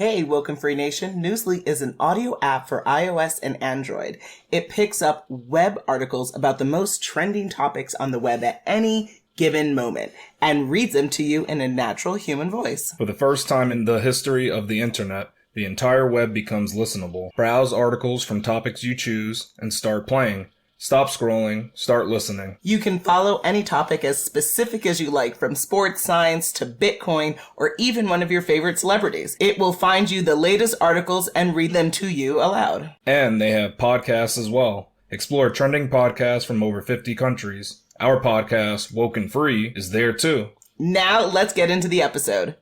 Hey, WokeNFree Nation. Newsly is an audio app for iOS and Android. It picks up web articles about the most trending topics on the web at any given moment and reads them to you in a natural human voice. For the first time in the history of the internet, the entire web becomes listenable. Browse articles from topics you choose and start playing. Stop scrolling, start listening. You can follow any topic as specific as you like, from sports, science to Bitcoin, or even one of your favorite celebrities. It will find you the latest articles and read them to you aloud. And they have podcasts as well. Explore trending podcasts from over 50 countries. Our podcast, WokeNFree, is there too. Now let's get into the episode.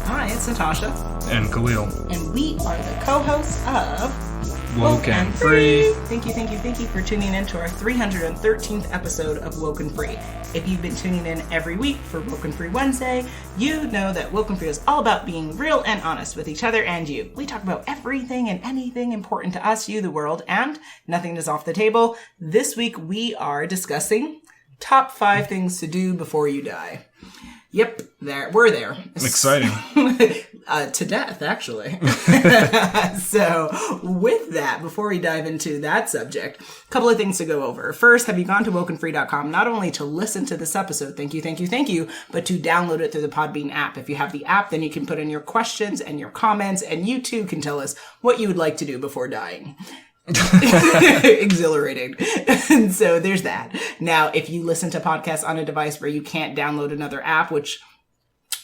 Hi, it's Natasha. And Khalil. And we are the co-hosts of WokeNFree. Thank you for tuning in to our 313th episode of WokeNFree. If you've been tuning in every week for WokeNFree Wednesday, you know that WokeNFree is all about being real and honest with each other and you. We talk about everything and anything important to us, you, the world, and nothing is off the table. This week we are discussing top 5 things to do before you die. Yep, we're there. Exciting. To death, actually. So, with that, before we dive into that subject, a couple of things to go over. First, have you gone to WokeNFree.com not only to listen to this episode, thank you, but to download it through the Podbean app. If you have the app, then you can put in your questions and your comments, and you too can tell us what you would like to do before dying. Exhilarating. And so there's that. Now, if you listen to podcasts on a device where you can't download another app, which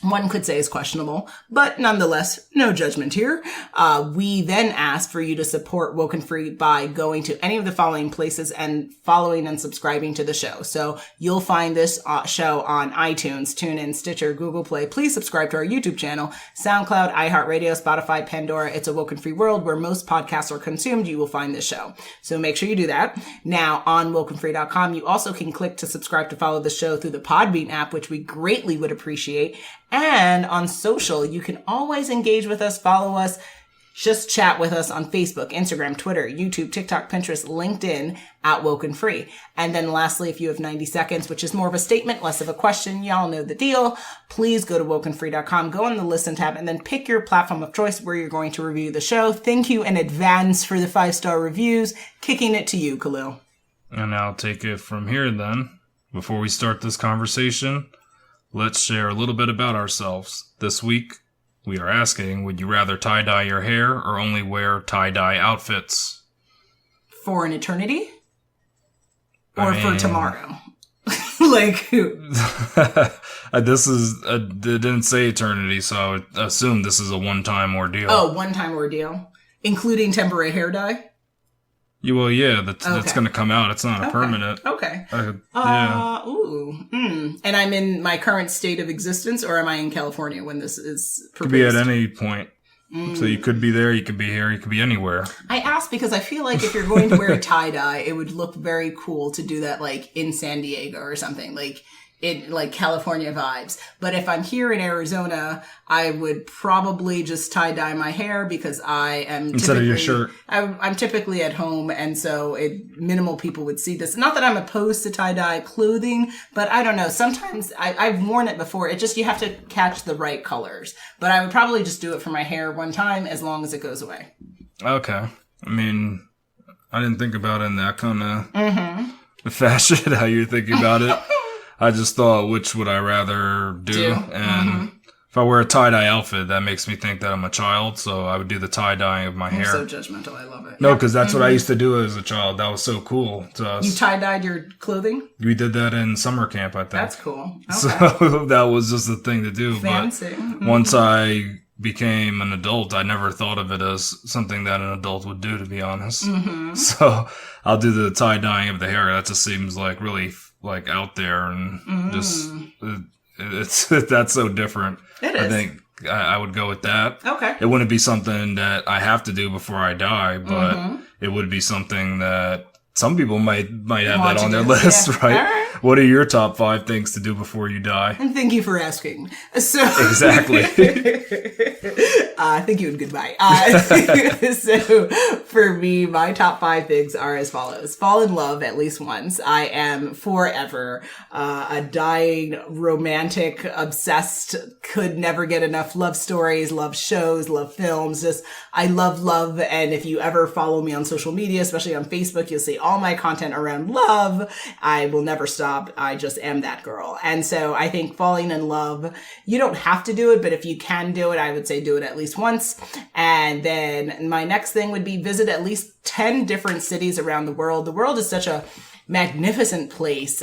one could say is questionable, but nonetheless, no judgment here. We then ask for you to support WokeNFree by going to any of the following places and following and subscribing to the show. So you'll find this show on iTunes, TuneIn, Stitcher, Google Play. Please subscribe to our YouTube channel, SoundCloud, iHeartRadio, Spotify, Pandora. It's a WokeNFree world where most podcasts are consumed. You will find this show. So make sure you do that. Now, on WokeNFree.com, you also can click to subscribe to follow the show through the Podbean app, which we greatly would appreciate. And on social, you can always engage with us, follow us, just chat with us on Facebook, Instagram, Twitter, YouTube, TikTok, Pinterest, LinkedIn at WokeNFree. And then lastly, if you have 90 seconds, which is more of a statement, less of a question, y'all know the deal, please go to WokeNFree.com, go on the listen tab, and then pick your platform of choice where you're going to review the show. Thank you in advance for the 5-star reviews. Kicking it to you, Khalil. And I'll take it from here then. Before we start this conversation, let's share a little bit about ourselves. This week, we are asking, would you rather tie-dye your hair or only wear tie-dye outfits? For an eternity? Or for tomorrow? Like, this is, it didn't say eternity, so I would assume this is a one-time ordeal. Oh, one-time ordeal? Including temporary hair dye? Well, yeah, that's going to come out. It's not a permanent. Okay. Yeah. And I'm in my current state of existence, or am I in California when this is proposed? Could be at any point. So you could be there, you could be here, you could be anywhere. I asked because I feel like if you're going to wear a tie-dye, it would look very cool to do that, like, in San Diego or something. Like California vibes. But if I'm here in Arizona, I would probably just tie-dye my hair because I am instead of your shirt. I'm typically at home, and so minimal people would see this. Not that I'm opposed to tie-dye clothing, but I don't know. Sometimes I've worn it before. It just, you have to catch the right colors. But I would probably just do it for my hair one time as long as it goes away. Okay. I mean, I didn't think about it in that kind of fashion, how you're thinking about it. I just thought, which would I rather do? And if I wear a tie-dye outfit, that makes me think that I'm a child, so I would do the tie-dyeing of my hair. So judgmental. I love it. No, because that's what I used to do as a child. That was so cool to us. You tie-dyed your clothing? We did that in summer camp, I think. That's cool. Okay. So that was just the thing to do. Fancy. But once I became an adult, I never thought of it as something that an adult would do, to be honest. So I'll do the tie-dyeing of the hair. That just seems like really like out there and just it's that's so different. It is. I think I would go with that. Okay. It wouldn't be something that I have to do before I die, but it would be something that some people might have Want that on to their do. list, Yeah. right? All right. What are your top 5 things to do before you die? And thank you for asking. So Exactly. Thank you and goodbye. So for me, my top 5 things are as follows. Fall in love at least once. I am forever a dying, romantic, obsessed, could never get enough love stories, love shows, love films. Just, I love love. And if you ever follow me on social media, especially on Facebook, you'll see all my content around love. I will never stop. I just am that girl. And so I think falling in love, you don't have to do it, but if you can do it, I would say do it at least once. And then my next thing would be visit at least 10 different cities around the world. The world is such a magnificent place,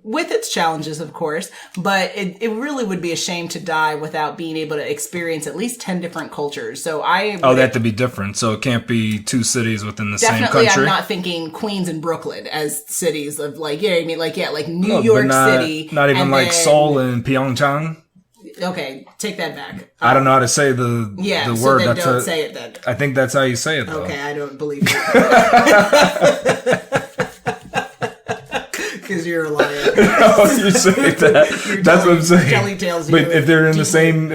with its challenges, of course, but it really would be a shame to die without being able to experience at least 10 different cultures. So they have to be different. So it can't be 2 cities within the same definitely, country. I'm not thinking Queens and Brooklyn as cities of like, yeah, I mean, like, yeah, like New York City. Not even and like then, Seoul and Pyeongchang. Okay, take that back. I don't know how to say the So word. then don't say it then. I think that's how you say it, though. Okay, I don't believe you. Because you're a liar. Oh, you say that. That's what I'm saying. Jelly tales. But if they're in the same,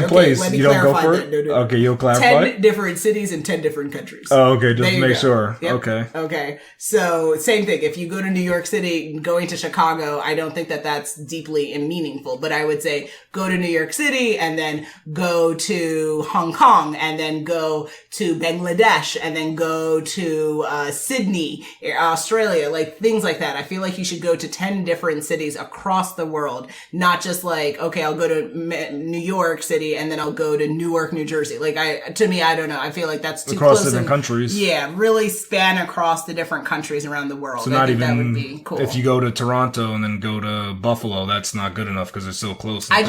place, let me you don't go clarify for that. it. No. Okay, you'll clarify. 10 different cities and 10 different countries. Oh, okay. Just There you make go. sure. Yep. Okay. Okay. So same thing. If you go to New York City, going to Chicago, I don't think that that's deeply meaningful. But I would say go to New York City and then go to Hong Kong and then go to Bangladesh and then go to Sydney, Australia, like things like that. I feel like you should go to 10 different cities across the world, not just like, okay, I'll go to New York City and then I'll go to Newark, New Jersey. Like I don't know. I feel like that's too Across close. different countries. Yeah, really span across the different countries around the world. So I not think even that would be cool. if you go to Toronto and then go to Buffalo, that's not good enough because they're so close. I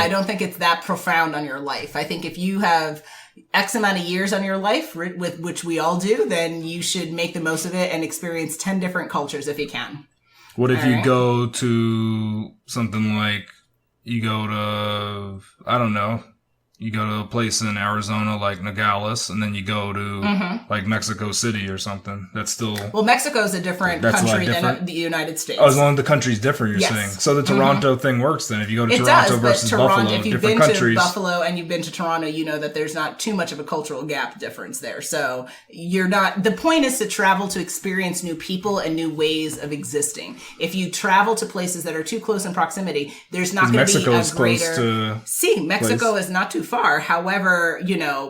don't think it's that profound on your life. I think if you have X amount of years on your life, with which we all do, then you should make the most of it and experience 10 different cultures if you can. What if you go to something like, you go to, I don't know, you go to a place in Arizona like Nogales, and then you go to like Mexico City or something. That's still... Well, Mexico is a different country than the United States. Oh, as long as the country's different, you're Yes. saying. So the Toronto thing works then. If you go to It Toronto does, versus but Toronto, Buffalo, if you've different been countries. to Buffalo and you've been to Toronto, you know that there's not too much of a cultural gap difference there. So the point is to travel to experience new people and new ways of existing. If you travel to places that are too close in proximity, there's not going to be a greater... Mexico is not too far. However,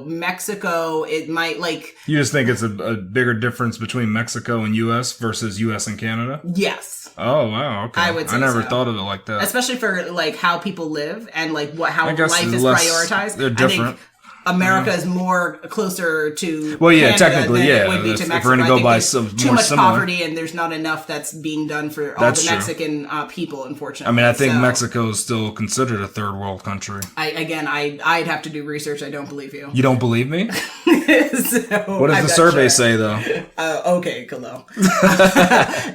Mexico, it might like... You just think it's a bigger difference between Mexico and U.S. versus U.S. and Canada? Yes. Oh, wow. Okay. I would say I never so. thought of it like that. Especially for like how people live and like how I guess life is prioritized. They're different. I think America is more closer to well, yeah, Canada technically, than yeah. it would be to If Mexico. we're going to go by too more much similar. poverty, and there's not enough that's being done for all That's the true. Mexican people, unfortunately. I mean, I think So, Mexico is still considered a third world country. I'd have to do research. I don't believe you. You don't believe me? So, What does I'm the not survey sure. say, though? Okay, Khalil.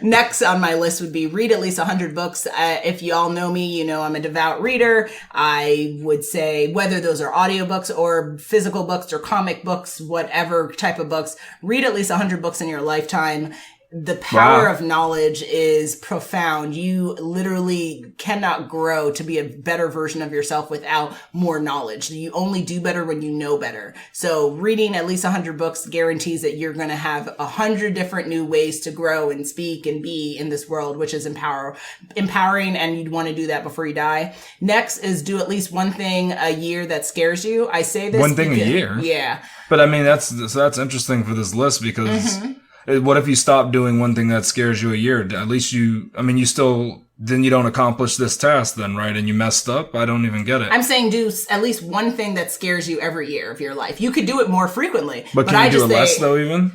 Next on my list would be read at least 100 books. If you all know me, you know I'm a devout reader. I would say whether those are audiobooks or physical books or comic books, whatever type of books, read at least 100 books in your lifetime. The power of knowledge is profound. You literally cannot grow to be a better version of yourself without more knowledge. You only do better when you know better. So reading at least 100 books guarantees that you're going to have 100 different new ways to grow and speak and be in this world, which is empowering, and you'd want to do that before you die. Next is do at least one thing a year that scares you. I say this One thing a year? Yeah. But I mean, that's interesting for this list because what if you stop doing one thing that scares you a year? At least you don't accomplish this task then, right? And you messed up? I don't even get it. I'm saying do at least one thing that scares you every year of your life. You could do it more frequently. But can you do it less though even?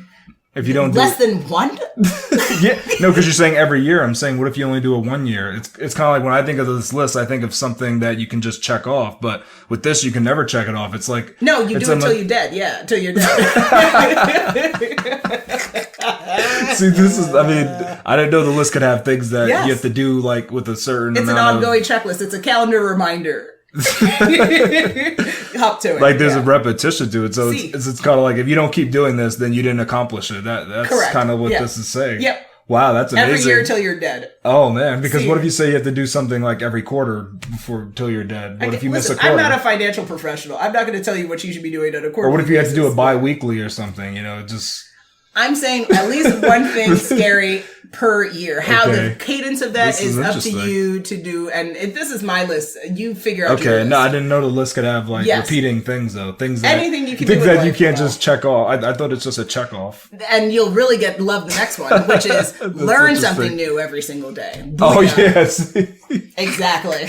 If you don't do less than one? Yeah, no, because you're saying every year. I'm saying, what if you only do it 1 year? It's kind of like when I think of this list, I think of something that you can just check off. But with this, you can never check it off. It's like no, you do it till you're dead. Yeah, till you're dead. See, I didn't know the list could have things that you have to do like with a certain. It's an amount ongoing checklist. It's a calendar reminder. Hop to it. Like there's a repetition to it. So it's kind of like, if you don't keep doing this, then you didn't accomplish it. That's kind of what this is saying. Yep. Wow, that's amazing. Every year till you're dead. Oh man, because what if you say you have to do something like every quarter till you're dead? What if you miss a quarter? I'm not a financial professional. I'm not going to tell you what you should be doing on a quarter. Or what if you had to do it bi-weekly or something? I'm saying at least one thing scary per year. How the cadence of that is up to you to do. And if this is my list, you figure out your list. No, I didn't know the list could have repeating things though. Anything you can do. Things that you can't just check off. I thought it's just a check off. And you'll really love the next one, which is learn something new every single day. Yes. Exactly.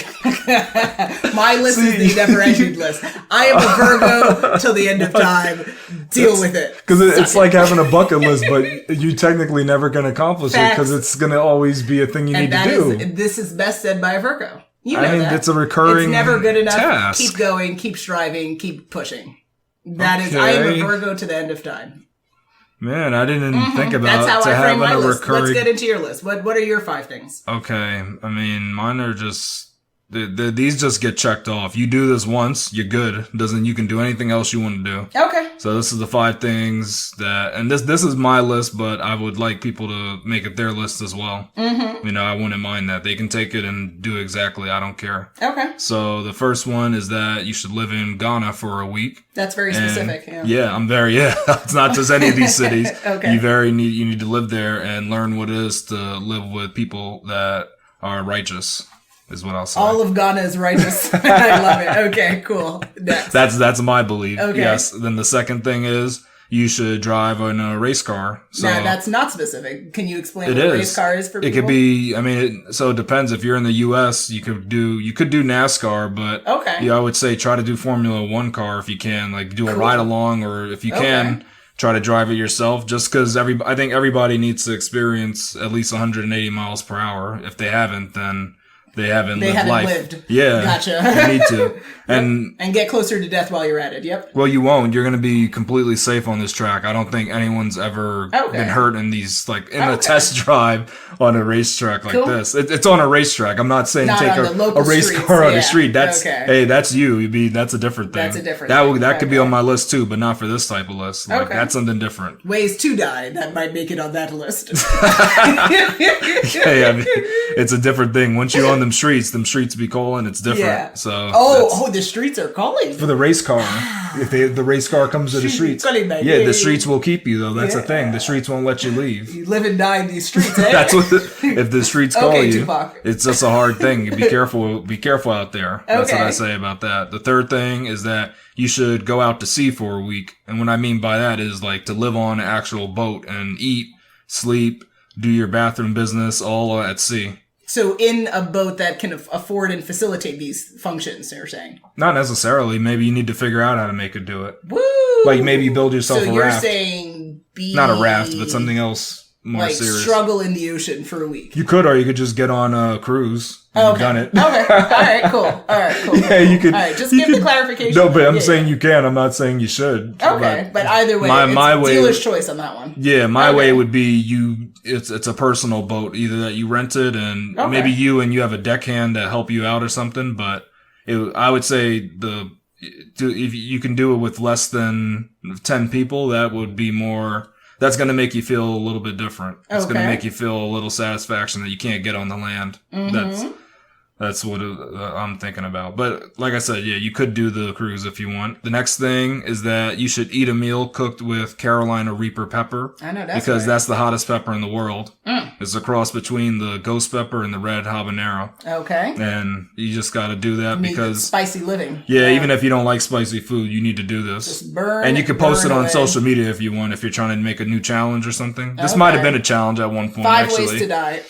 My list is the never-ending list. I am a Virgo till the end of time. Deal with it. Because it's like having a bucket list, but you technically never can accomplish it because it's going to always be a thing you need to do. This is best said by a Virgo. It's a recurring It's never good enough. task. Keep going, keep striving, keep pushing. I am a Virgo to the end of time. Man, I didn't think about That's how I frame my list. recurring... Let's get into your list. What are your 5 things? Okay. I mean, mine are just... These just get checked off. You do this once, you're good. You can do anything else you want to do. Okay. So this is the 5 things that, and this is my list, but I would like people to make it their list as well. Mm-hmm. I wouldn't mind that. They can take it and do exactly. I don't care. Okay. So the first one is that you should live in Ghana for a week. That's very specific. It's not just any of these cities. Okay. You need to live there and learn what it is to live with people that are righteous. Is what I'll say. All of Ghana is righteous. I love it. Okay, cool. Next. That's my belief. Okay. Yes. Then the second thing is you should drive in a race car. So now, that's not specific. Can you explain what a race car is for people? It could be. I mean, so it depends. If you're in the U.S., you could do NASCAR, but I would say try to do Formula One car if you can. Like do a ride along, or if you can. Try to drive it yourself, just because I think everybody needs to experience at least 180 miles per hour. If they haven't, then they haven't lived. Yeah. Gotcha. You need to. And get closer to death while you're at it. Yep. Well, you won't. You're going to be completely safe on this track. I don't think anyone's ever been hurt in these, a test drive on a racetrack like this. It's on a racetrack. I'm not saying take a race car on the street. That's, hey, that's you. That's a different thing. That's a different thing. That could be on my list too, but not for this type of list. That's something different. Ways to die. That might make it on that list. It's a different thing. Once you're on them streets be calling. It's different. Yeah. So the streets are calling for the race car. If the race car comes to the streets, the streets will keep you though. That's the thing. The streets won't let you leave. You live and die in these streets. Eh? That's what. If the streets call you, Tupac. It's just a hard thing. Be careful. Be careful out there. That's what I say about that. The third thing is that you should go out to sea for a week, and what I mean by that is to live on an actual boat and eat, sleep, do your bathroom business all at sea. So in a boat that can afford and facilitate these functions, you're saying? Not necessarily. Maybe you need to figure out how to make it do it. Woo! Maybe you build yourself a raft. So you're saying not a raft, but something else more serious. Struggle in the ocean for a week. You could, or you could just get on a cruise. You've done it. Okay. All right, cool. Yeah, you could. All right, just give the clarification. No, but I'm saying you can. I'm not saying you should. Okay, but either way, my it's dealer's choice on that one. Yeah, my way would be it's a personal boat, either that you rented and maybe you have a deckhand to help you out or something. But I would say if you can do it with less than 10 people, that would be more. That's going to make you feel a little bit different. It's going to make you feel a little satisfaction that you can't get on the land. Mm-hmm. That's what I'm thinking about. But like I said, you could do the cruise if you want. The next thing is that you should eat a meal cooked with Carolina Reaper pepper. I know that's because that's the hottest pepper in the world. It's a cross between the ghost pepper and the red habanero. Okay. And you just got to do that because spicy living. Yeah, even if you don't like spicy food, you need to do this. Just burn. And you can post it on social media if you want, if you're trying to make a new challenge or something. This might have been a challenge at one point. 5 ways to die.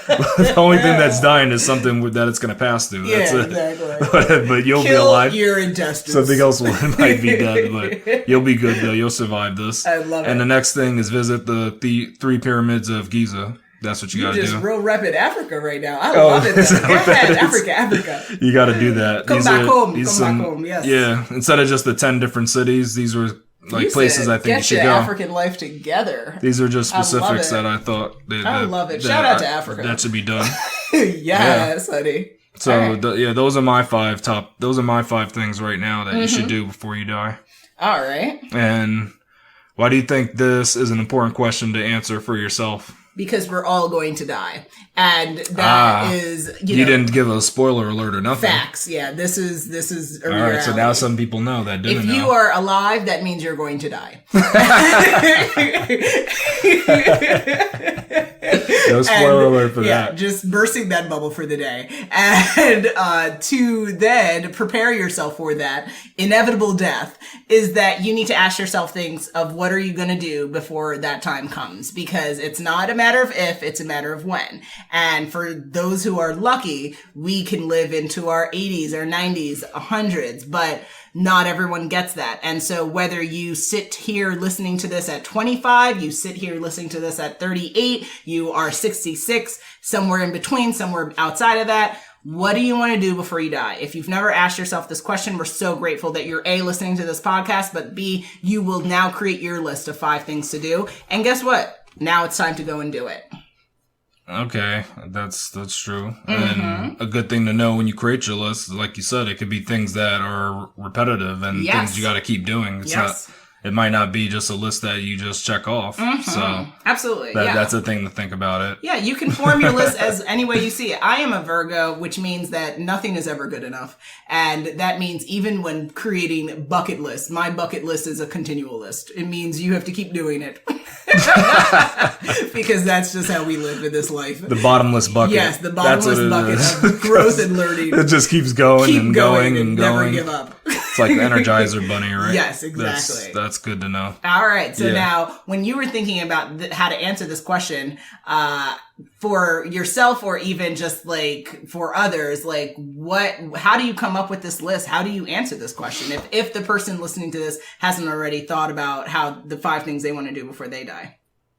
The only thing that's dying is something that it's going to pass through. That's it. Exactly. But you'll be alive. Your intestines. Something else might be dead, but you'll be good though. You'll survive this. I love it. And the next thing is visit the 3 pyramids of Giza. That's what you got to do. You're just real repping Africa right now. I love it. Go ahead, Africa. You got to do that. Come back home. Yes. Yeah. Instead of just the 10 different cities, these were places I think you should go. Get your African life together. These are just specifics that I thought. I love it. Shout out to Africa. That should be done. Yes, honey. So those are my five things right now that you should do before you die. All right. And why do you think this is an important question to answer for yourself? Because we're all going to die. And that is, you didn't give a spoiler alert or nothing. Facts. Yeah. This is a all reality. right. So now some people know that didn't know. If you are alive, that means you're going to die. No spoiler alert for that. Yeah, just bursting that bubble for the day. And to then prepare yourself for that inevitable death is that you need to ask yourself things of what are you going to do before that time comes? Because it's not a matter of if, it's a matter of when. And for those who are lucky, we can live into our 80s, our 90s, 100s, but not everyone gets that. And so whether you sit here listening to this at 25, you sit here listening to this at 38, you are 66, somewhere in between, somewhere outside of that, what do you want to do before you die? If you've never asked yourself this question, we're so grateful that you're A, listening to this podcast, but B, you will now create your list of 5 things to do. And guess what? Now it's time to go and do it. Okay, that's true. And a good thing to know when you create your list, like you said, it could be things that are repetitive and things you got to keep doing. It's not. It might not be just a list that you just check off. So absolutely, that's a thing to think about it. Yeah, you can form your list as any way you see it. I am a Virgo, which means that nothing is ever good enough, and that means even when creating bucket lists, my bucket list is a continual list. It means you have to keep doing it. Because that's just how we live in this life. The bottomless bucket. Yes, the bottomless bucket of growth and learning. It just keeps going and going and never give up. It's like the Energizer Bunny, right? Yes, exactly. That's good to know. All right. So now, when you were thinking about how to answer this question, for yourself or even just like for others, like how do you come up with this list? How do you answer this question? If the person listening to this hasn't already thought about how the 5 things they want to do before they die.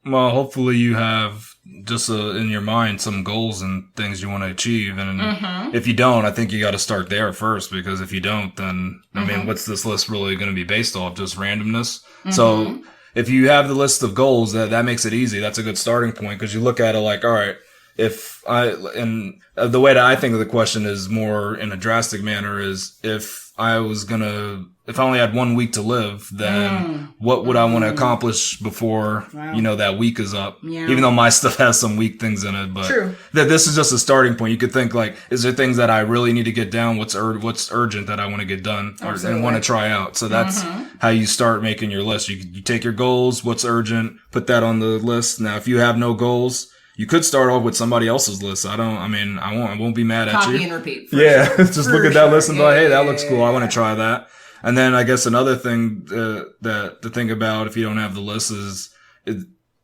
Well, hopefully you have just in your mind some goals and things you want to achieve. And if you don't, I think you got to start there first, because if you don't, then, I mean, what's this list really going to be based off? Just randomness? So if you have the list of goals, that makes it easy. That's a good starting point, because you look at it like, all right, and the way that I think of the question is more in a drastic manner is if I only had 1 week to live, then what would I want to accomplish before, that week is up? Yeah. Even though my stuff has some weak things in it, but that this is just a starting point. You could think like, is there things that I really need to get down? What's urgent that I want to get done and want to try out? So that's how you start making your list. You take your goals, what's urgent, put that on the list. Now, if you have no goals, you could start off with somebody else's list. I won't be mad at you. Copy and repeat. Just look at that list and be like, hey, that looks cool. I want to try that. And then I guess another thing that to think about if you don't have the list is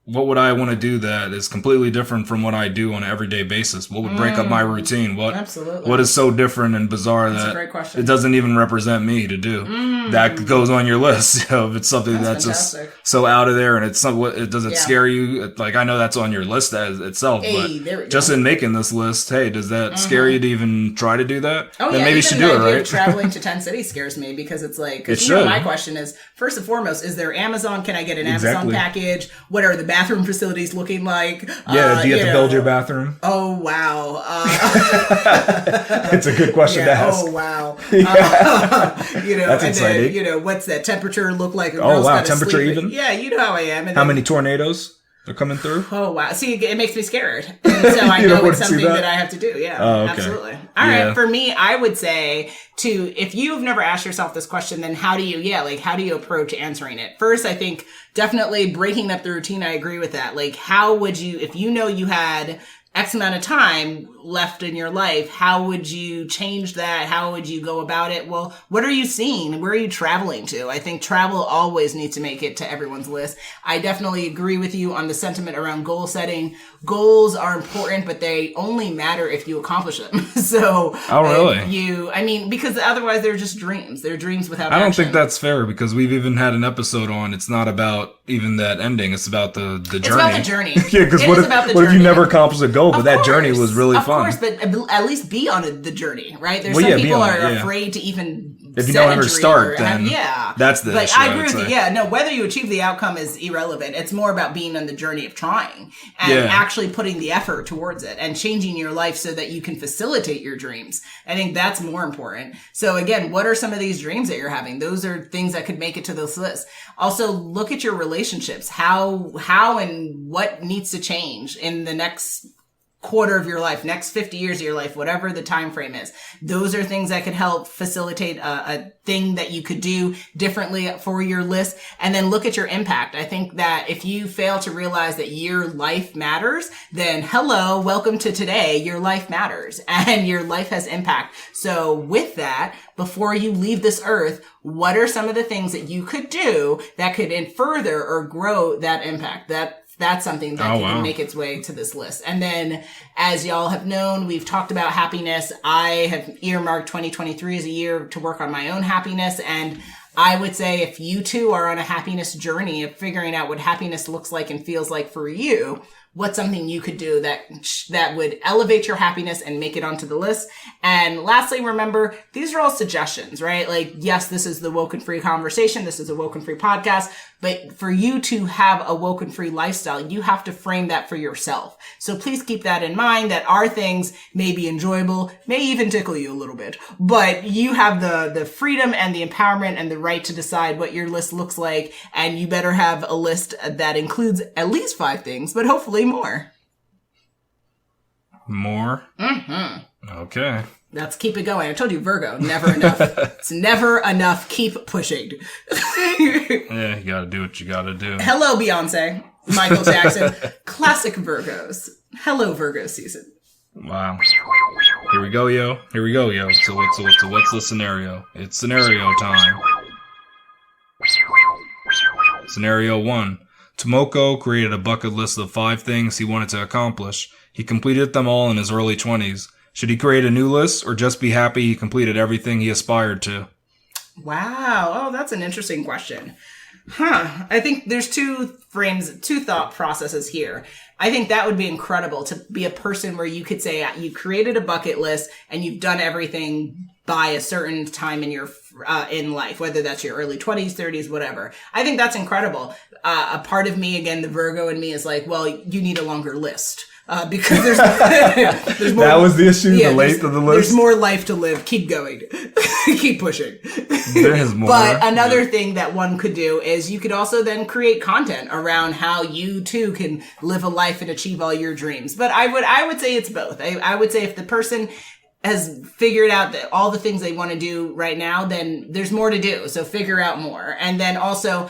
what would I want to do that is completely different from what I do on an everyday basis? What would break up my routine? What is so different and bizarre that it doesn't even represent me to do? That goes on your list. If it's something that's just so out of there and it's does it scare you? Like, I know that's on your list as itself, but just in making this list, hey, does that scare you to even try to do that? Oh, then yeah, maybe you should do it, right? Traveling to 10 cities scares me because it's like, my question is, first and foremost, is there Amazon? Can I get an Amazon package? What are the bathroom facilities looking like? Do you have to build your bathroom? Oh, wow. It's a good question to ask. Oh, wow. That's exciting. What's that temperature look like? Oh, wow. Temperature even? Yeah, you know how I am. And how many tornadoes are coming through? Oh, wow. See, it makes me scared. And so I know it's something that I have to do. Yeah, absolutely. All right. For me, I would say if you've never asked yourself this question, then how do you approach answering it? First, I think definitely breaking up the routine. I agree with that. Like, how would you, if you know you had X amount of time left in your life, how would you change that? How would you go about it? Well, what are you seeing? Where are you traveling to? I think travel always needs to make it to everyone's list. I definitely agree with you on the sentiment around goal setting. Goals are important, but they only matter if you accomplish them. So, really? Because otherwise they're just dreams. They're dreams without action. I don't think that's fair, because we've even had an episode on, it's not about even that ending. It's about the journey. It's about the journey. Yeah, because what if you never accomplish a goal? go, but that journey was really fun. Of course, but at least be on the journey, right? There's Well, some yeah, be people on are it, yeah. afraid to even If you set don't a ever dream start, or then that's the But issue, I I agree would with you. say. Yeah, no, whether you achieve the outcome is irrelevant. It's more about being on the journey of trying and Yeah. actually putting the effort towards it and changing your life so that you can facilitate your dreams. I think that's more important. So again, what are some of these dreams that you're having? Those are things that could make it to this list. Also, look at your relationships. How and what needs to change in the next quarter of your life, next 50 years of your life, whatever the time frame is. Those are things that could help facilitate a thing that you could do differently for your list. And then look at your impact. I think that if you fail to realize that your life matters, then hello, welcome to today. Your life matters and your life has impact. So with that, before you leave this earth, what are some of the things that you could do that could further or grow that impact? That's something that can make its way to this list. And then, as y'all have known, we've talked about happiness. I have earmarked 2023 as a year to work on my own happiness. And I would say if you too are on a happiness journey of figuring out what happiness looks like and feels like for you, what's something you could do that would elevate your happiness and make it onto the list. And lastly, remember, these are all suggestions, right? Like, yes, this is the Woke and Free conversation. This is a Woke and Free podcast. But for you to have a woke and free lifestyle, you have to frame that for yourself. So please keep that in mind, that our things may be enjoyable, may even tickle you a little bit, but you have the freedom and the empowerment and the right to decide what your list looks like. And you better have a list that includes at least 5 things, but hopefully more. More? Mm-hmm. Okay. Let's keep it going. I told you, Virgo, never enough. It's never enough. Keep pushing. Yeah, you gotta do what you gotta do. Hello, Beyonce. Michael Jackson. Classic Virgos. Hello, Virgo season. Wow. Here we go, yo. So what's the scenario? It's scenario time. Scenario 1. Tomoko created a bucket list of 5 things he wanted to accomplish. He completed them all in his early 20s. Should he create a new list or just be happy he completed everything he aspired to? Wow. Oh, that's an interesting question. I think there's two thought processes here. I think that would be incredible to be a person where you could say you created a bucket list and you've done everything by a certain time in your in life, whether that's your early 20s, 30s, whatever. I think that's incredible. A part of me, again, the Virgo in me is like, well, you need a longer list. Because there's more. That was the issue, the length of the list. There's more life to live. Keep going. Keep pushing. There's more. But another thing that one could do is you could also then create content around how you too can live a life and achieve all your dreams. But I would say it's both. I would say if the person has figured out that all the things they want to do right now, then there's more to do. So figure out more. And then also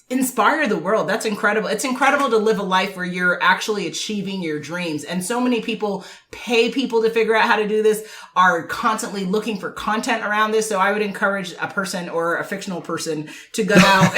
inspire the world. That's incredible. It's incredible to live a life where you're actually achieving your dreams. And so many people pay people to figure out how to do this, are constantly looking for content around this. So I would encourage a person or a fictional person to go out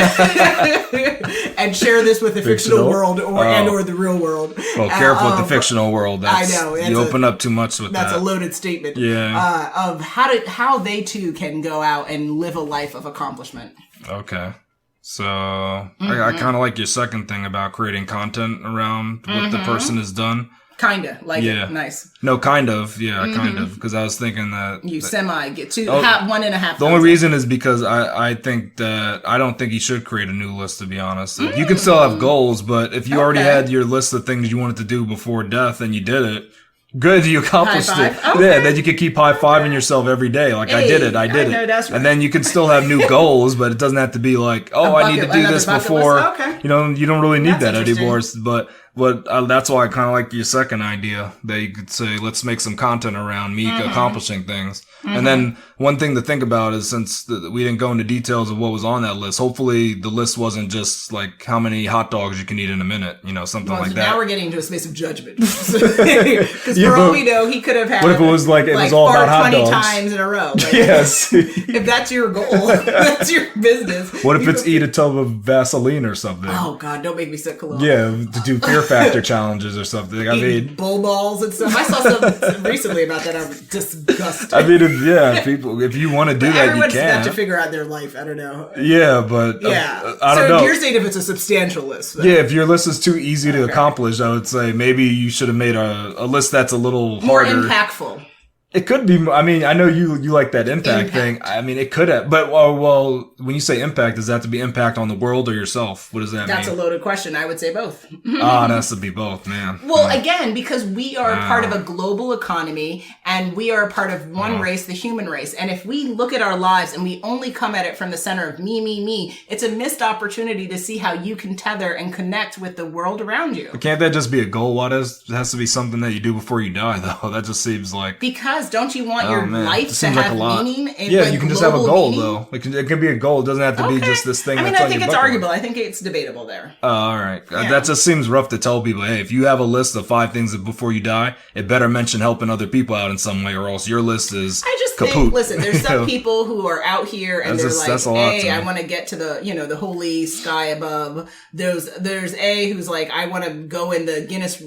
and share this with the fictional world or the real world. Well, careful with the fictional world. I know. You open up too much with that. That's a loaded statement. Yeah. Of how they too can go out and live a life of accomplishment. Okay. So I kind of like your second thing about creating content around what the person has done. Kinda like it. Nice. No, kind of. Yeah, kind of. Because I was thinking that you get 1.5. The only reason is because I think that I don't think you should create a new list. To be honest, you can still have goals, but if you already had your list of things you wanted to do before death and you did it. Good, you accomplished it. Okay. Yeah, then you can keep high-fiving yourself every day. Like, I did it. I know, that's right. And then you can still have new goals, but it doesn't have to be like, I need to do this before. Okay. You don't really need that anymore. But that's why I kind of like your second idea that you could say, let's make some content around me accomplishing things. And then one thing to think about is since we didn't go into details of what was on that list, hopefully the list wasn't just like how many hot dogs you can eat in a minute, something like that. Now we're getting into a space of judgment. Because for all we know, he could have had. What if it was like it was all about hot 20 dogs? times in a row. Like, Yes. If that's your goal, that's your business. What if it's eat a tub of Vaseline or something? Oh God, don't make me sick, Cologne. Yeah, to do fear Factor challenges or something. I mean, bull balls and stuff. I saw something recently about that. I'm disgusted. I mean, people, if you want to do that, you can. Everyone's got to figure out their life. I don't know. Yeah, but I don't know. So you're saying if it's a substantial list? Then. Yeah, if your list is too easy to accomplish, I would say maybe you should have made a list that's a little more harder. Impactful. It could be. I mean, I know you like that impact thing. I mean, it could have. But well, when you say impact, does that have to be impact on the world or yourself? What does that mean? That's a loaded question. I would say both. It has to be both, man. Well, again, because we are part of a global economy and we are a part of one race, the human race. And if we look at our lives and we only come at it from the center of me, it's a missed opportunity to see how you can tether and connect with the world around you. But can't that just be a goal? Why does it has to be something that you do before you die, though? That just seems like... Because don't you want your life to have meaning? Yeah, you can just have a goal, though. It can be a goal. It doesn't have to be just this thing. I mean, I think it's arguable. I think it's debatable there. All right. Yeah. That just seems rough to tell people, hey, if you have a list of 5 things before you die, it better mention helping other people out in some way, or else your list is kaput. Think, listen, there's some people who are out here and they're like, hey, I want to get to the holy sky above. There's A who's like, I want to go in the Guinness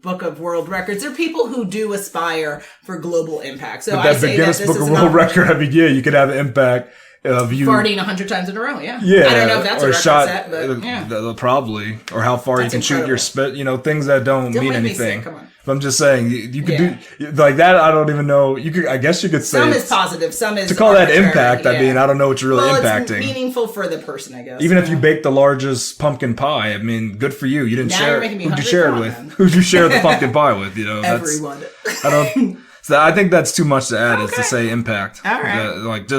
Book of World Records. There are people who do aspire for global impact. So I say Guinness Book of World Record. I mean, yeah, you could have an impact of you farting 100 times in a row. Yeah. Yeah. I don't know if that's a record set, but probably, or how far you can shoot your spit. Things that don't mean anything. Come on. But I'm just saying, you could do like that. I don't even know. I guess you could say some is positive, some is to call that impact. I mean, I don't know what you're really impacting. It's meaningful for the person, I guess. Even if you bake the largest pumpkin pie, I mean, good for you. You didn't share. Who'd you share it with? Who'd you share the pumpkin pie with? Everyone. So I think that's too much to add. Is to say impact. All right.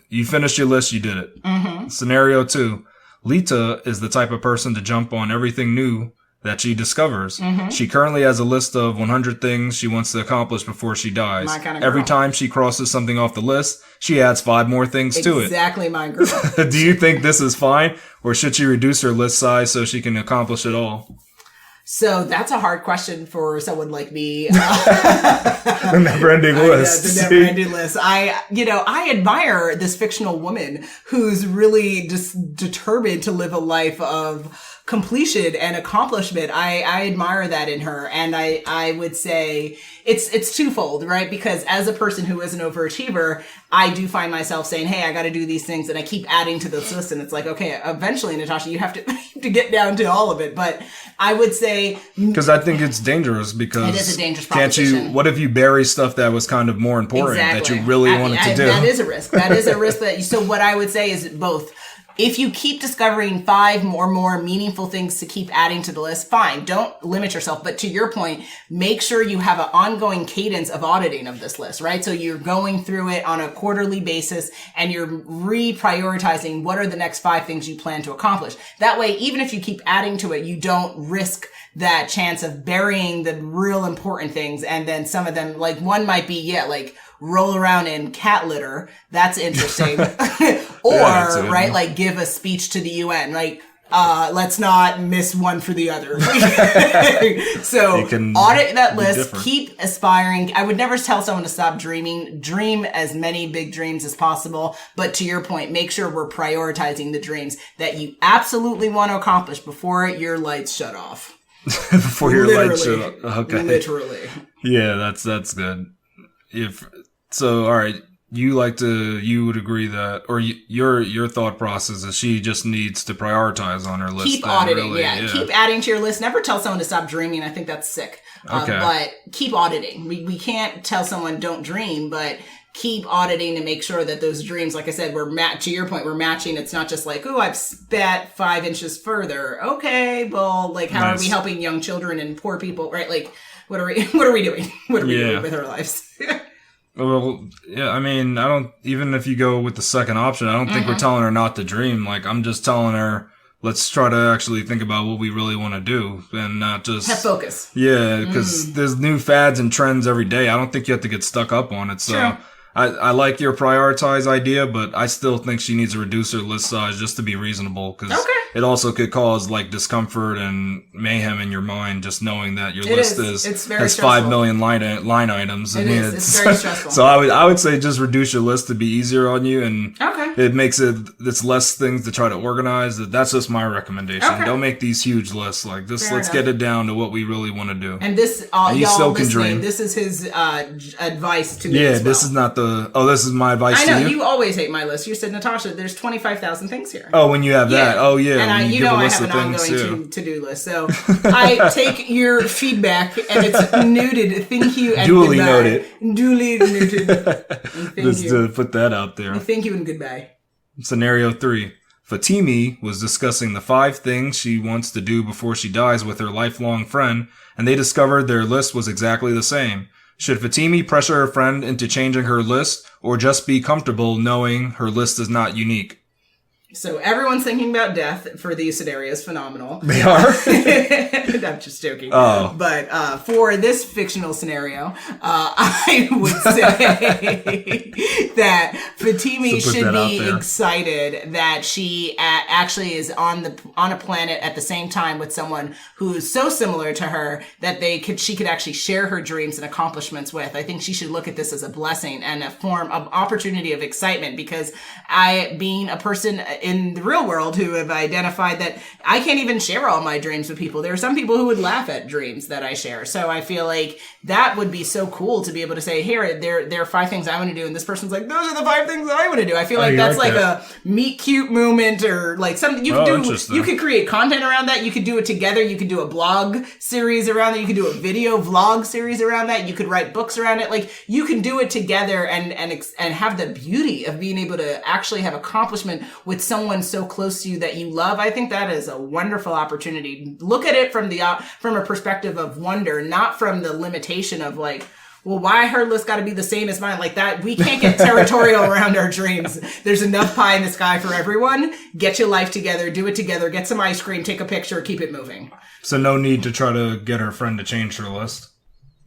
You finished your list. You did it. Mm-hmm. Scenario 2. Lita is the type of person to jump on everything new that she discovers. Mm-hmm. She currently has a list of 100 things she wants to accomplish before she dies. My kind of Every time she crosses something off the list, she adds 5 more things to it. Exactly my girl. Do you think this is fine, or should she reduce her list size so she can accomplish it all? So that's a hard question for someone like me. The never-ending list. The never-ending list. I admire this fictional woman who's really just determined to live a life of completion and accomplishment. I admire that in her. And I would say it's twofold, right? Because as a person who is an overachiever, I do find myself saying, hey, I got to do these things. And I keep adding to this list. And it's like, okay, eventually, Natasha, you have to get down to all of it. But I would say... Because I think it's dangerous because... It is a dangerous proposition. What if you bury stuff that was kind of more important that you really wanted to do? That is a risk. That is a risk. So what I would say is both. If you keep discovering 5 or more meaningful things to keep adding to the list, fine. Don't limit yourself. But to your point, make sure you have an ongoing cadence of auditing of this list, right? So you're going through it on a quarterly basis and you're reprioritizing what are the next 5 things you plan to accomplish. That way, even if you keep adding to it, you don't risk that chance of burying the real important things. And then some of them, like one might be, roll around in cat litter. That's interesting. Or, like give a speech to the UN. Like, let's not miss one for the other. So audit that list, keep aspiring. I would never tell someone to stop dreaming. Dream as many big dreams as possible. But to your point, make sure we're prioritizing the dreams that you absolutely want to accomplish before your lights shut off. Before your lights shut off. Okay. Literally. Yeah, that's good. All right. You would agree that, or your thought process is she just needs to prioritize on her list. Keep auditing, Keep adding to your list. Never tell someone to stop dreaming. I think that's sick. Okay. But keep auditing. We can't tell someone don't dream, but keep auditing to make sure that those dreams, like I said, to your point, we're matching. It's not just like, oh, I've spat 5 inches further. Okay, well, like, how are we helping young children and poor people, right? Like, what are we doing? What are we doing with our lives? Well, yeah, I mean, even if you go with the second option, I don't think we're telling her not to dream. Like, I'm just telling her, let's try to actually think about what we really want to do and not just... have focus. Yeah, because there's new fads and trends every day. I don't think you have to get stuck up on it. So True. I like your prioritize idea, but I still think she needs to reduce her list size just to be reasonable. Because it also could cause like discomfort and mayhem in your mind just knowing that your list has 5 million line items. It's very stressful. So I would say just reduce your list to be easier on you, and it makes it's less things to try to organize. That's just my recommendation. Don't make these huge lists. Like this, let's get it down to what we really want to do. And this, y'all listening, this is his advice to me. Yeah, as well. This is not this is my advice to you. I know, you always hate my list. You said, Natasha, there's 25,000 things here. Oh, when you have that. Oh, yeah. And I have an ongoing to-do list. So I take your feedback, and it's noted. Thank you and Duly goodbye. noted. Duly noted. Just to put that out there. Thank you and goodbye. Scenario 3. Fatimi was discussing the 5 things she wants to do before she dies with her lifelong friend, and they discovered their list was exactly the same. Should Fatimi pressure her friend into changing her list, or just be comfortable knowing her list is not unique? So everyone's thinking about death for these scenarios. Phenomenal. They are? I'm just joking. Oh. But for this fictional scenario, I would say that Fatimi should be excited that she actually is on a planet at the same time with someone who is so similar to her that she could actually share her dreams and accomplishments with. I think she should look at this as a blessing and a form of opportunity of excitement, because being a person in the real world who have identified that I can't even share all my dreams with people. There are some people who would laugh at dreams that I share. So I feel like that would be so cool to be able to say, here, there are 5 things I want to do. And this person's like, those are the 5 things I want to do. I feel like that's like a meet cute moment, or like something you could do. You could create content around that. You could do it together. You could do a blog series around that. You could do a video vlog series around that. You could write books around it. Like you can do it together and have the beauty of being able to actually have accomplishment with someone so close to you that you love. I think that is a wonderful opportunity. Look at it from a perspective of wonder, not from the limitation of like, well, why her list got to be the same as mine? Like that, we can't get territorial around our dreams. There's enough pie in the sky for everyone. Get your life together, do it together, get some ice cream, take a picture, keep it moving. So no need to try to get her friend to change her list.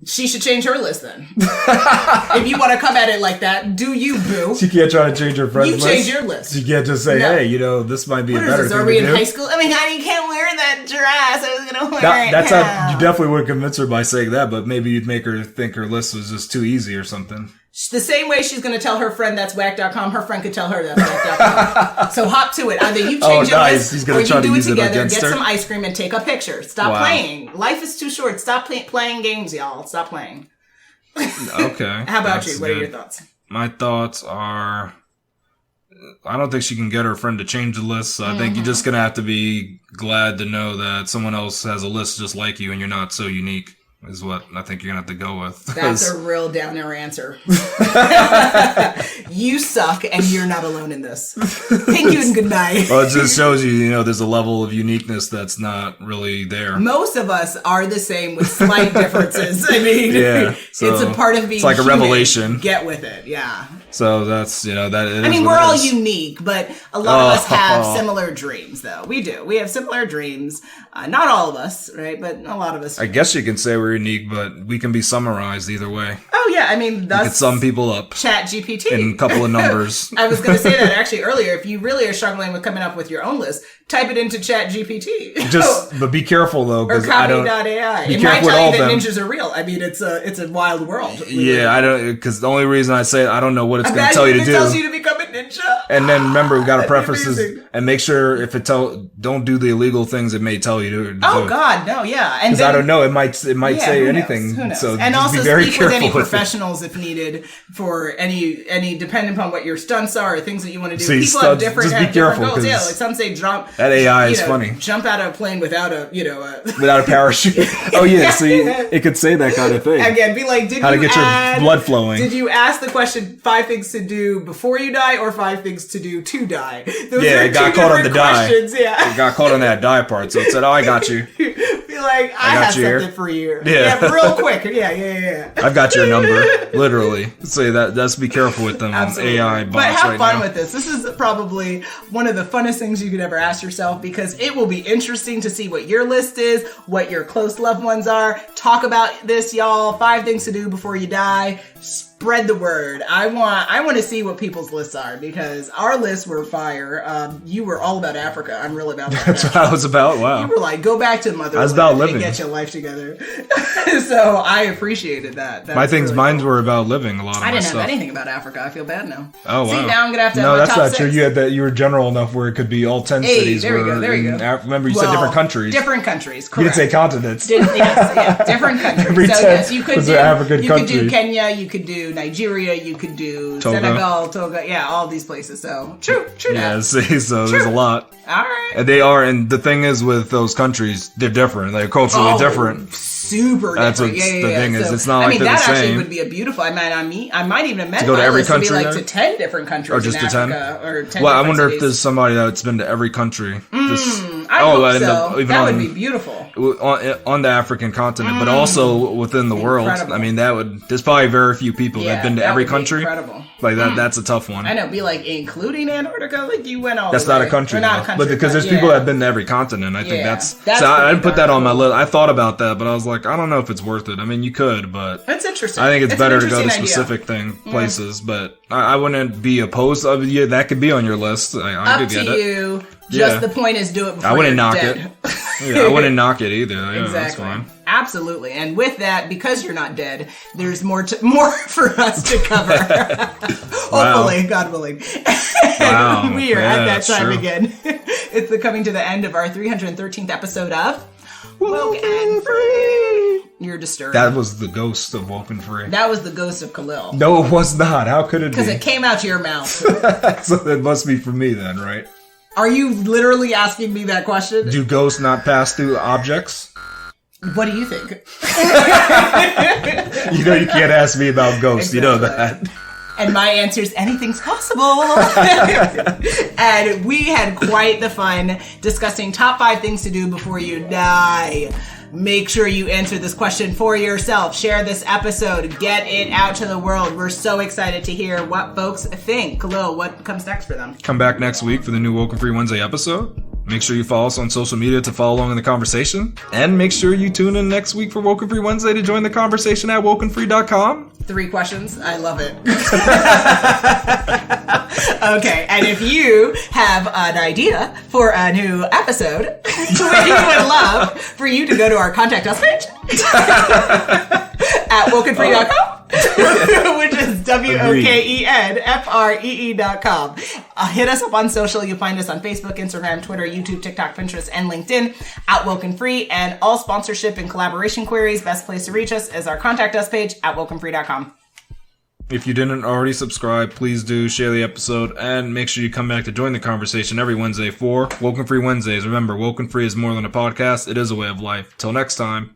She should change her list then. If you want to come at it like that, do you, boo? She can't try to change her friend's list. You change your list. She can't just say, hey, this might be a better thing to do. Are we in high school? I mean, honey, you can't wear that dress. I was going to wear it. That's how you definitely would convince her by saying that, but maybe you'd make her think her list was just too easy or something. The same way she's going to tell her friend that's whack.com, her friend could tell her that's whack.com. So hop to it. Either you change your list, He's or gonna you try do to it use together, it get her. some ice cream, and take a picture. Stop playing. Life is too short. Stop playing games, y'all. Stop playing. Okay. How about you? What are your thoughts? My thoughts are, I don't think she can get her friend to change the list. So I think you're just going to have to be glad to know that someone else has a list just like you and you're not so unique, is what I think you're going to have to go with. That's a real downer answer. You suck and you're not alone in this. Thank you and goodbye. Well, it just shows you, there's a level of uniqueness that's not really there. Most of us are the same with slight differences. I mean, so it's a part of being like a human. Revelation. Get with it, yeah. So that's, that it is. I mean, we're all unique, but a lot of us have similar dreams, though. We do. We have similar dreams. Not all of us, right? But a lot of us. I guess you can say we're unique, but we can be summarized either way. Oh, yeah. I mean, that's. You could sum people up. ChatGPT. In a couple of numbers. I was going to say that actually earlier. If you really are struggling with coming up with your own list, type it into ChatGPT. But be careful, though. Or copy.ai. It might tell you that ninjas are real. I mean, it's a wild world. I don't, because the only reason I say it, I don't know what it's going to tell you to do. It tells you to become a ninja. And then remember, we got to preface this and make sure if don't do the illegal things it may tell you to do. Oh God, no, yeah. Because I don't know, it might say anything. Who knows? So and just also be very speak careful with any with professionals if needed for any depending upon what your stunts are or things that you want to do. People have different goals. Yeah, like some say jump. That AI is funny. Jump out of a plane without a without a parachute. Oh yeah, so it could say that kind of thing. Again, be like, how to get your blood flowing. Did you ask the question 5 things to do before you die or 5 things to do to die? Those are it got caught on the questions. die. Yeah, it got caught on that die part. So it said, "Oh, I got you." Be like, I have something for you. Yeah, real quick. Yeah. I've got your number, literally. Say that. Let's be careful with them AI bots. But have fun now. with this. This is probably one of the funnest things you could ever ask yourself, because it will be interesting to see what your list is, what your close loved ones are. Talk about this, y'all. 5 things to do before you die. spread the word. I want to see what people's lists are, because our lists were fire. You were all about Africa. I'm really about that. That's what I was about. Wow. You were like, go back to motherland. I was about living. And get your life together. So I appreciated that. Mine were about living. A lot of I didn't stuff. have anything about Africa. I feel bad now. Oh, wow. See, now I'm gonna have to. No, have that's my not top true. 6. You were general enough where it could be all 10 cities. There you go. Remember, you said different countries. Different countries. Correct. You didn't say continents. Different countries. Every So 10 yes, you could was do. an African You country. could do Kenya. You could do Nigeria. You could do Togo. Senegal, Togo. Yeah, all these places. So true. Yeah, that. see, so there's a lot. All right. And they are, and the thing is with those countries, they're different. They're culturally different. Super That's different. what's Yeah. the thing is. So, It's not like they're that the actually same. would be a beautiful. I might even amend go to my every list to be country like there? to 10 different countries Or just in to 10? Africa, or 10 Well, I different wonder if cities. there's somebody that's been to every country. I hope so. That would be beautiful. On the African continent, but also within the world. Incredible. I mean, there's probably very few people that have been to that every would be country. incredible. Like that, that's a tough one. I know, be like including Antarctica, like you went all That's the not way. a country, Or not though. a country, but because there's people that have been to every continent. I think Yeah. that's That's so I pretty didn't put that darn on my cool. list. I thought about that, but I was like, I don't know if it's worth it. I mean, you could, but That's interesting. I think it's an better to go to interesting idea. specific places. But I wouldn't be opposed. Yeah, that could be on your list. I Up could to get it. you. Yeah. Just the point is, do it before I wouldn't you're knock dead. it. Yeah, I wouldn't knock it either. Yeah, Exactly. that's fine. Absolutely. And with that, because you're not dead, there's more for us to cover. Hopefully, God willing. Wow. We are Yeah, at that that's time true. again. It's coming to the end of our 313th episode of WokeNFree. You're disturbed. That was the ghost of WokeNFree. That was the ghost of Khalil. No, it was not. How could it be? Because it came out your mouth. So that must be for me then, right? Are you literally asking me that question? Do ghosts not pass through objects? What do you think? You know you can't ask me about ghosts. You know that. And my answer is anything's possible. And we had quite the fun discussing top 5 things to do before you die. Make sure you answer this question for yourself. Share this episode. Get it out to the world. We're so excited to hear what folks think. Khalil, what comes next for them? Come back next week for the new WokeNFree Wednesday episode. Make sure you follow us on social media to follow along in the conversation. And make sure you tune in next week for WokeNFree Wednesday to join the conversation at WokeNFree.com. 3 questions. I love it. Okay, and if you have an idea for a new episode, we would love for you to go to our contact us page at WokeNFree.com. Which is WokenFree.com. Hit us up on social. You'll find us on Facebook, Instagram, Twitter, YouTube, TikTok, Pinterest, and LinkedIn at WokenFree. And all sponsorship and collaboration queries, best place to reach us is our contact us page at WokenFree.com. If you didn't already subscribe, please do share the episode and make sure you come back to join the conversation every Wednesday for WokenFree Wednesdays. Remember, WokenFree is more than a podcast. It is a way of life. Till next time.